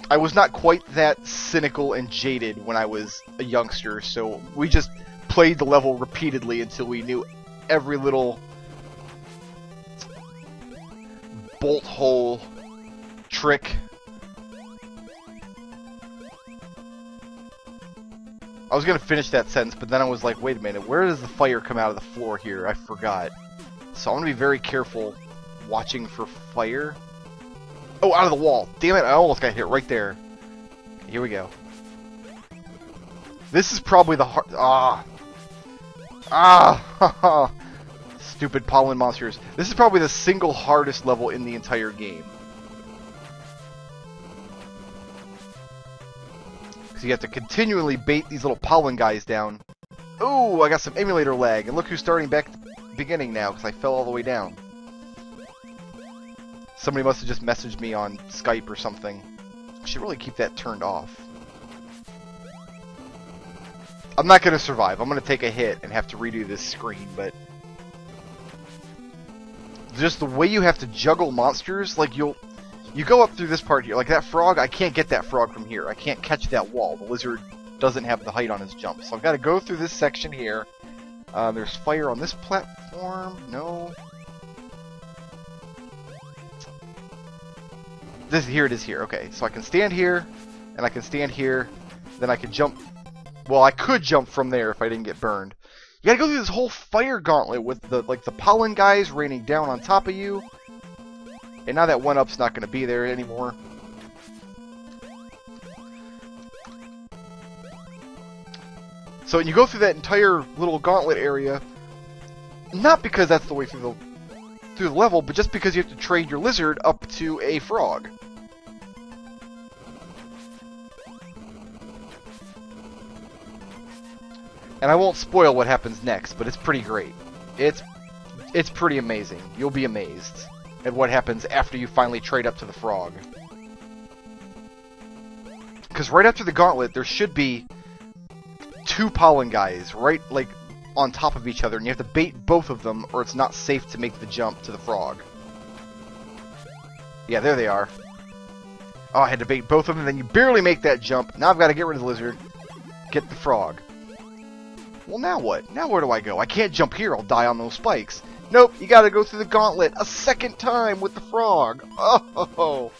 I was not quite that cynical and jaded when I was a youngster, so we just played the level repeatedly until we knew every little bolt hole trick. I was going to finish that sentence, but then I was like, wait a minute, where does the fire come out of the floor here? I forgot. So I'm going to be very careful watching for fire. Oh, out of the wall. Damn it, I almost got hit right there. Here we go. This is probably the hard... Stupid pollen monsters. This is probably the single hardest level in the entire game. So you have to continually bait these little pollen guys down. Ooh, I got some emulator lag. And look who's starting back at the beginning now, because I fell all the way down. Somebody must have just messaged me on Skype or something. I should really keep that turned off. I'm not going to survive. I'm going to take a hit and have to redo this screen, but... just the way you have to juggle monsters, like you go up through this part here, like that frog, I can't get that frog from here. I can't catch that wall. The lizard doesn't have the height on his jump. So I've got to go through this section here. There's fire on this platform. No. Here it is here. Okay, so I can stand here, and I can stand here. Then I can jump. Well, I could jump from there if I didn't get burned. You gotta go through this whole fire gauntlet with the pollen guys raining down on top of you. And now that 1-up's not gonna be there anymore. So you go through that entire little gauntlet area, not because that's the way through the level, but just because you have to trade your lizard up to a frog. And I won't spoil what happens next, but it's pretty great. It's pretty amazing. You'll be amazed at what happens after you finally trade up to the frog. Because right after the gauntlet, there should be 2 pollen guys right like on top of each other, and you have to bait both of them, or it's not safe to make the jump to the frog. Yeah, there they are. Oh, I had to bait both of them, and then you barely make that jump. Now I've got to get rid of the lizard, get the frog. Well, now what? Now where do I go? I can't jump here, I'll die on those spikes. Nope, you gotta go through the gauntlet a second time with the frog. Oh,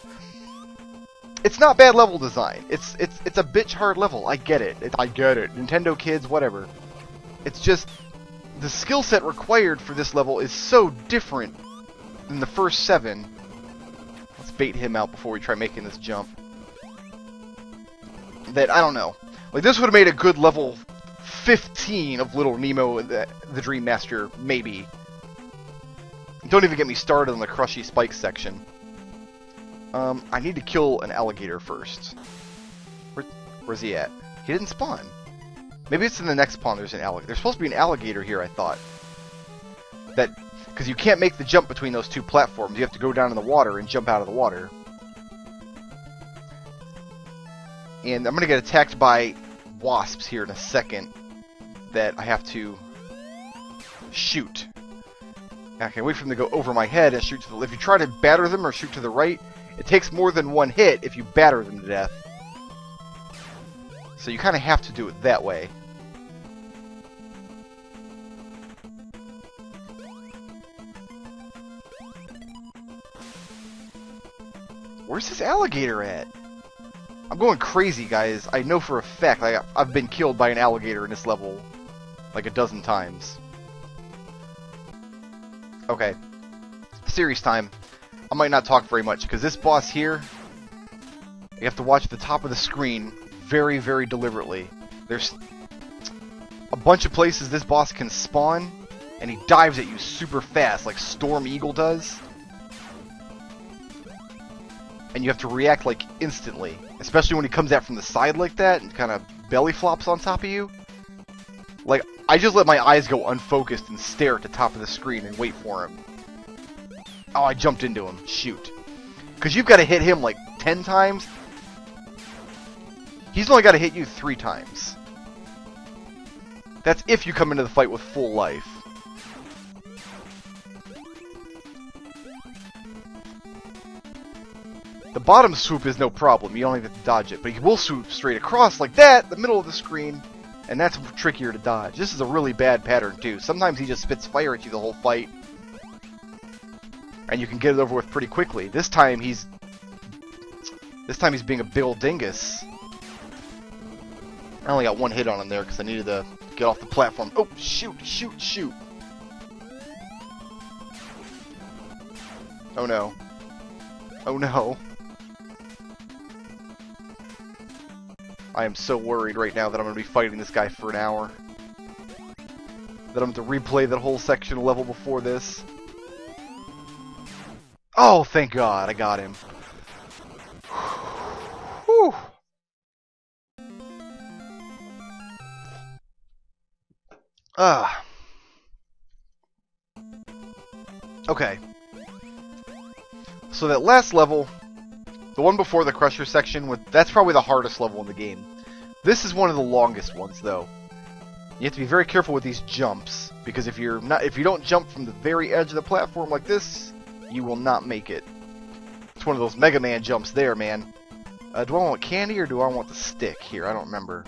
it's not bad level design. It's a bitch hard level. I get it. I get it. Nintendo kids, whatever. It's just the skill set required for this level is so different in the first 7. Let's bait him out before we try making this jump. That, I don't know. Like, this would have made a good level 15 of Little Nemo, the Dream Master, maybe. Don't even get me started on the Crushy Spike section. I need to kill an alligator first. Where's he at? He didn't spawn. Maybe it's in the next pond there's an alligator. There's supposed to be an alligator here, I thought. Because you can't make the jump between those 2 platforms. You have to go down in the water and jump out of the water. And I'm going to get attacked by wasps here in a second that I have to shoot. I can wait for them to go over my head and shoot to the left. If you try to batter them or shoot to the right, it takes more than 1 hit if you batter them to death. So you kind of have to do it that way. Where's this alligator at? I'm going crazy, guys. I know for a fact I've been killed by an alligator in this level like a dozen times. Okay. Serious time. I might not talk very much, because this boss here, you have to watch the top of the screen very, very deliberately. There's a bunch of places this boss can spawn, and he dives at you super fast, like Storm Eagle does. And you have to react, like, instantly. Especially when he comes out from the side like that, and kind of belly flops on top of you. Like, I just let my eyes go unfocused and stare at the top of the screen and wait for him. Oh, I jumped into him. Shoot. Because you've got to hit him, like, 10 times. He's only got to hit you 3 times. That's if you come into the fight with full life. The bottom swoop is no problem. You don't even have to dodge it. But he will swoop straight across like that, the middle of the screen. And that's trickier to dodge. This is a really bad pattern, too. Sometimes he just spits fire at you the whole fight. And you can get it over with pretty quickly. This time he's being a big old dingus. I only got 1 hit on him there because I needed to get off the platform. Oh, shoot, shoot, shoot. Oh no. Oh no. I am so worried right now that I'm going to be fighting this guy for an hour. That I'm going to replay that whole section of level before this. Oh, thank God, I got him. Whew. Okay. So that last level, the one before the Crusher section, that's probably the hardest level in the game. This is one of the longest ones, though. You have to be very careful with these jumps, because if you don't jump from the very edge of the platform like this, you will not make it. It's one of those Mega Man jumps there, man. Do I want candy or do I want the stick here? I don't remember.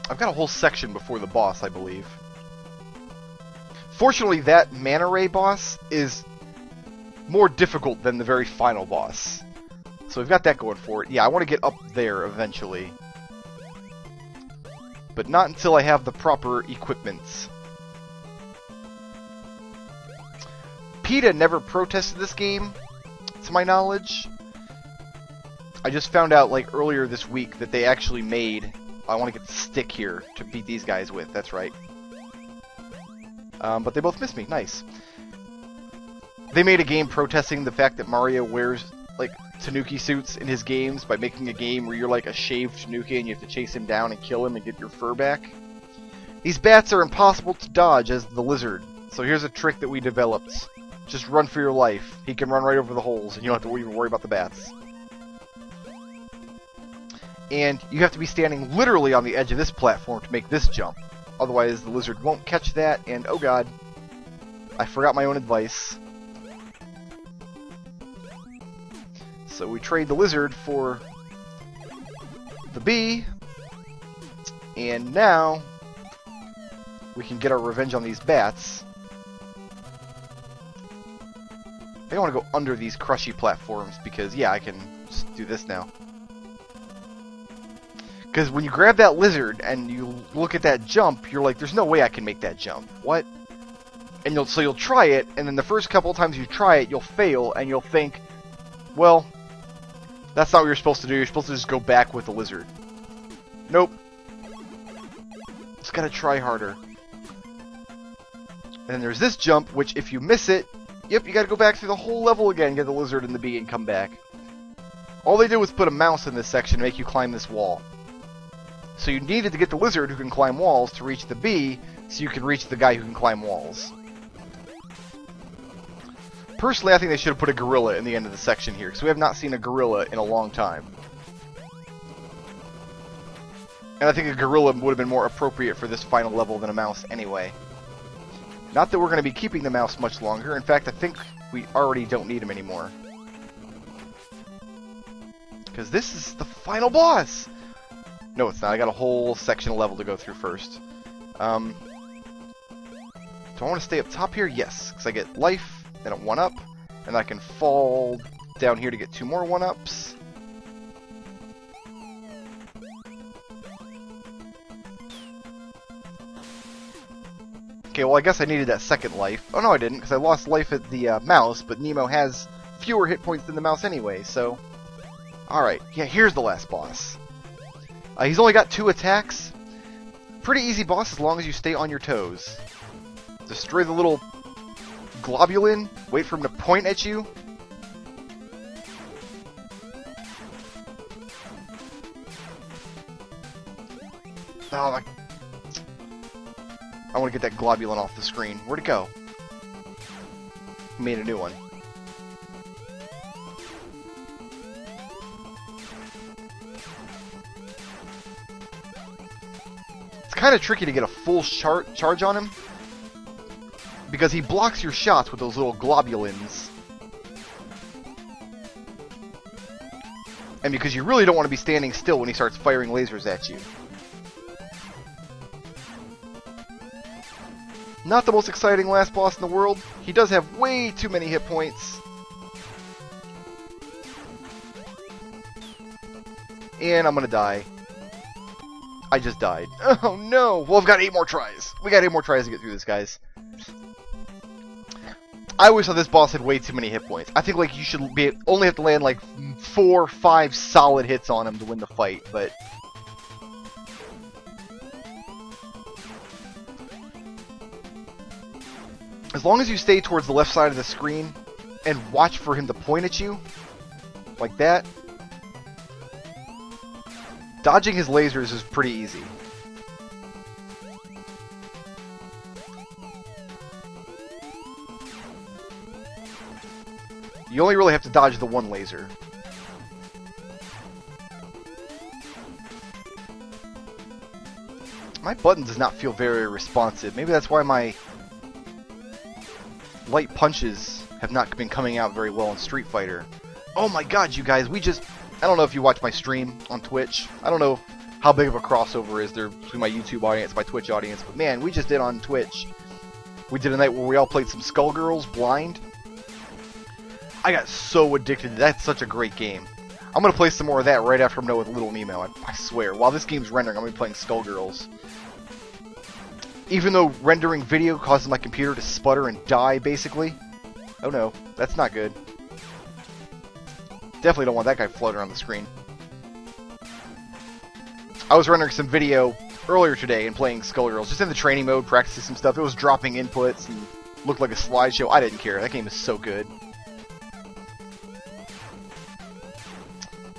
I've got a whole section before the boss, I believe. Fortunately, that Manta Ray boss is more difficult than the very final boss. So we've got that going for it. Yeah, I want to get up there eventually. But not until I have the proper equipments. PETA never protested this game, to my knowledge. I just found out, like, earlier this week that they actually made... I want to get the stick here to beat these guys with, that's right. But they both missed me, nice. They made a game protesting the fact that Mario wears, like, Tanuki suits in his games by making a game where you're like a shaved Tanuki and you have to chase him down and kill him and get your fur back. These bats are impossible to dodge as the lizard, so here's a trick that we developed. Just run for your life. He can run right over the holes and you don't have to even worry about the bats. And you have to be standing literally on the edge of this platform to make this jump. Otherwise the lizard won't catch that, and oh god, I forgot my own advice. So we trade the lizard for the bee, and now we can get our revenge on these bats. I think I want to go under these crushy platforms because, yeah, I can just do this now. Because when you grab that lizard and you look at that jump, you're like, there's no way I can make that jump. What? And you'll try it, and then the first couple of times you try it, you'll fail, and you'll think, well, that's not what you're supposed to do. You're supposed to just go back with the lizard. Nope. Just gotta try harder. And then there's this jump, which if you miss it, yep, you gotta go back through the whole level again, get the lizard and the bee, and come back. All they did was put a mouse in this section to make you climb this wall. So you needed to get the lizard who can climb walls to reach the bee, so you can reach the guy who can climb walls. Personally, I think they should have put a gorilla in the end of the section here, because we have not seen a gorilla in a long time. And I think a gorilla would have been more appropriate for this final level than a mouse anyway. Not that we're going to be keeping the mouse much longer. In fact, I think we already don't need him anymore. Because this is the final boss! No, it's not. I got a whole section of level to go through first. Do I want to stay up top here? Yes, because I get life, then a 1-up, and I can fall down here to get 2 more 1-ups. Okay, well I guess I needed that second life. Oh no, I didn't, because I lost life at the mouse, but Nemo has fewer hit points than the mouse anyway, so... Alright, yeah, here's the last boss. He's only got 2 attacks. Pretty easy boss as long as you stay on your toes. Destroy the little globulin, wait for him to point at you. Oh, I want to get that globulin off the screen. Where'd it go? Made a new one. It's kind of tricky to get a full charge on him, because he blocks your shots with those little globulins. And because you really don't want to be standing still when he starts firing lasers at you. Not the most exciting last boss in the world. He does have way too many hit points. And I'm gonna die. I just died. Oh no! Well, I've got 8 more tries. We got 8 more tries to get through this, guys. I always thought this boss had way too many hit points. I think like you should only have to land like 4 or 5 solid hits on him to win the fight, but... As long as you stay towards the left side of the screen and watch for him to point at you, like that, dodging his lasers is pretty easy. You only really have to dodge the one laser. My button does not feel very responsive. Maybe that's why my light punches have not been coming out very well in Street Fighter. Oh my god, you guys, I don't know if you watch my stream on Twitch. I don't know how big of a crossover is there between my YouTube audience and my Twitch audience, but man, we just did on Twitch. We did a night where we all played some Skullgirls blind. I got so addicted. That's such a great game. I'm going to play some more of that right after I'm done with Little Nemo. I swear. While this game's rendering, I'm going to be playing Skullgirls. Even though rendering video causes my computer to sputter and die, basically. Oh no, that's not good. Definitely don't want that guy floating around the screen. I was rendering some video earlier today and playing Skullgirls, just in the training mode, practicing some stuff. It was dropping inputs and looked like a slideshow. I didn't care. That game is so good.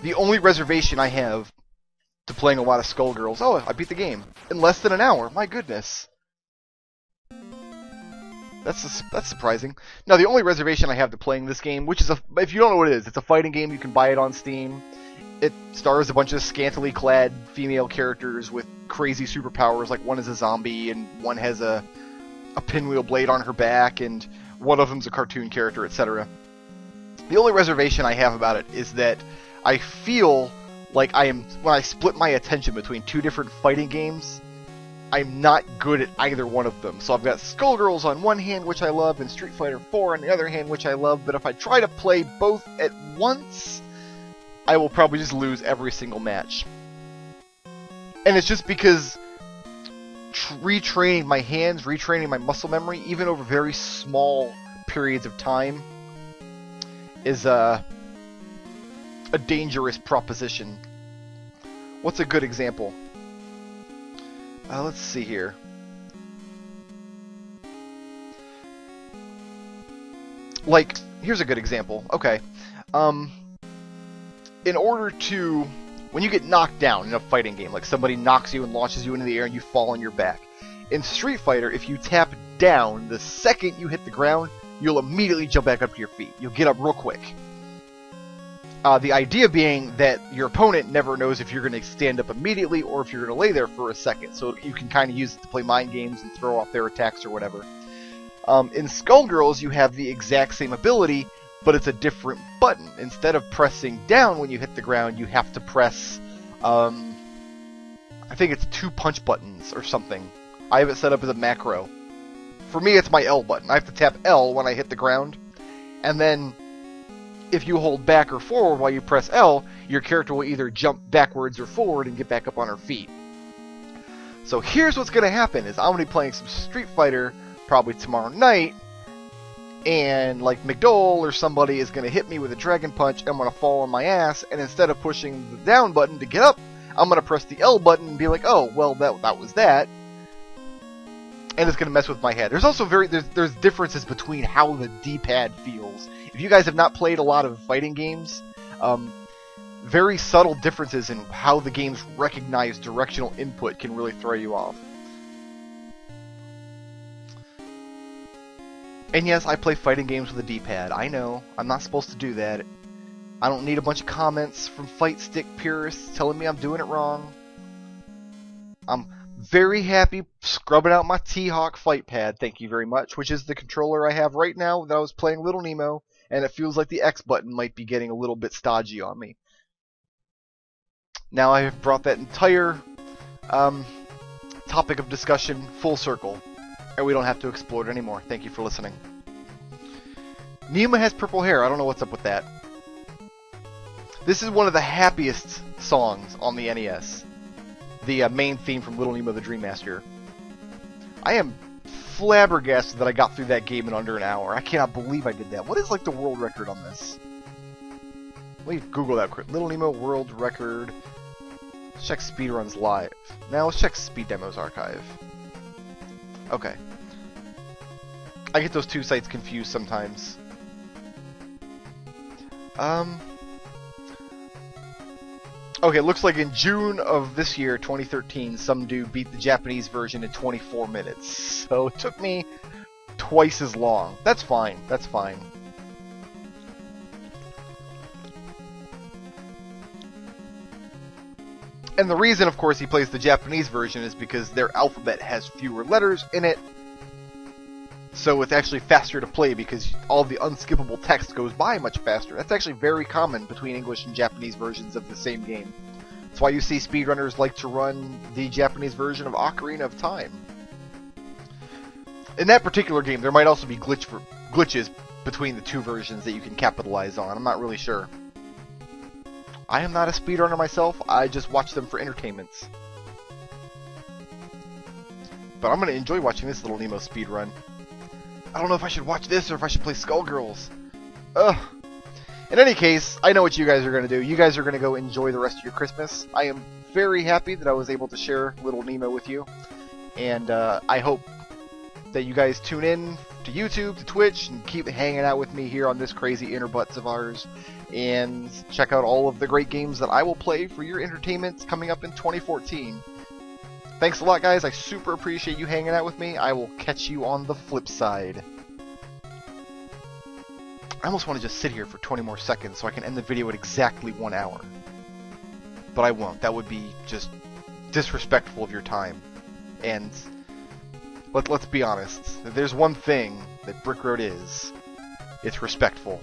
The only reservation I have to playing a lot of Skullgirls... Oh, I beat the game in less than an hour. My goodness. That's surprising. Now, the only reservation I have to playing this game, which is if you don't know what it is, it's a fighting game. You can buy it on Steam. It stars a bunch of scantily clad female characters with crazy superpowers. Like one is a zombie, and one has a pinwheel blade on her back, and one of them's a cartoon character, etc. The only reservation I have about it is that I feel like when I split my attention between 2 different fighting games, I'm not good at either one of them. So I've got Skullgirls on one hand, which I love, and Street Fighter 4 on the other hand, which I love. But if I try to play both at once, I will probably just lose every single match. And it's just because retraining my hands, retraining my muscle memory, even over very small periods of time, is a dangerous proposition. What's a good example? Let's see here. Like, here's a good example. Okay. In order to... When you get knocked down in a fighting game, like somebody knocks you and launches you into the air and you fall on your back. In Street Fighter, if you tap down, the second you hit the ground, you'll immediately jump back up to your feet. You'll get up real quick. The idea being that your opponent never knows if you're going to stand up immediately or if you're going to lay there for a second. So you can kind of use it to play mind games and throw off their attacks or whatever. In Skullgirls, you have the exact same ability, but it's a different button. Instead of pressing down when you hit the ground, you have to press, I think it's 2 punch buttons or something. I have it set up as a macro. For me, it's my L button. I have to tap L when I hit the ground, and then if you hold back or forward while you press L, your character will either jump backwards or forward and get back up on her feet. So here's what's going to happen, is I'm going to be playing some Street Fighter probably tomorrow night, and like McDole or somebody is going to hit me with a dragon punch, and I'm going to fall on my ass, and instead of pushing the down button to get up, I'm going to press the L button and be like, oh, well, that was that. And it's going to mess with my head. There's also there's differences between how the D-pad feels. If you guys have not played a lot of fighting games, very subtle differences in how the games recognize directional input can really throw you off. And yes, I play fighting games with a D-pad. I know, I'm not supposed to do that. I don't need a bunch of comments from fight stick purists telling me I'm doing it wrong. I'm very happy scrubbing out my T-Hawk fight pad, thank you very much, which is the controller I have right now that I was playing Little Nemo, and it feels like the X button might be getting a little bit stodgy on me. Now I have brought that entire topic of discussion full circle, and we don't have to explore it anymore. Thank you for listening. Nemo has purple hair. I don't know what's up with that. This is one of the happiest songs on the NES. The main theme from Little Nemo the Dream Master. I am flabbergasted that I got through that game in under an hour. I cannot believe I did that. What is like the world record on this? Let me Google that quick. Little Nemo world record. Let's check speedruns live. Now let's check Speed Demos archive. Okay. I get those two sites confused sometimes. Okay, it looks like in June of this year, 2013, some dude beat the Japanese version in 24 minutes. So it took me twice as long. That's fine. That's fine. And the reason, of course, he plays the Japanese version is because their alphabet has fewer letters in it. So it's actually faster to play because all the unskippable text goes by much faster. That's actually very common between English and Japanese versions of the same game. That's why you see speedrunners like to run the Japanese version of Ocarina of Time. In that particular game, there might also be glitches between the two versions that you can capitalize on. I'm not really sure. I am not a speedrunner myself, I just watch them for entertainments. But I'm going to enjoy watching this Little Nemo speedrun. I don't know if I should watch this or if I should play Skullgirls. Ugh. In any case, I know what you guys are going to do. You guys are going to go enjoy the rest of your Christmas. I am very happy that I was able to share Little Nemo with you. And I hope that you guys tune in to YouTube, to Twitch, and keep hanging out with me here on this crazy inner butts of ours. And check out all of the great games that I will play for your entertainment coming up in 2014. Thanks a lot, guys. I super appreciate you hanging out with me. I will catch you on the flip side. I almost want to just sit here for 20 more seconds so I can end the video at exactly 1 hour. But I won't. That would be just disrespectful of your time. And let's be honest. If there's one thing that Brick Road is, it's respectful.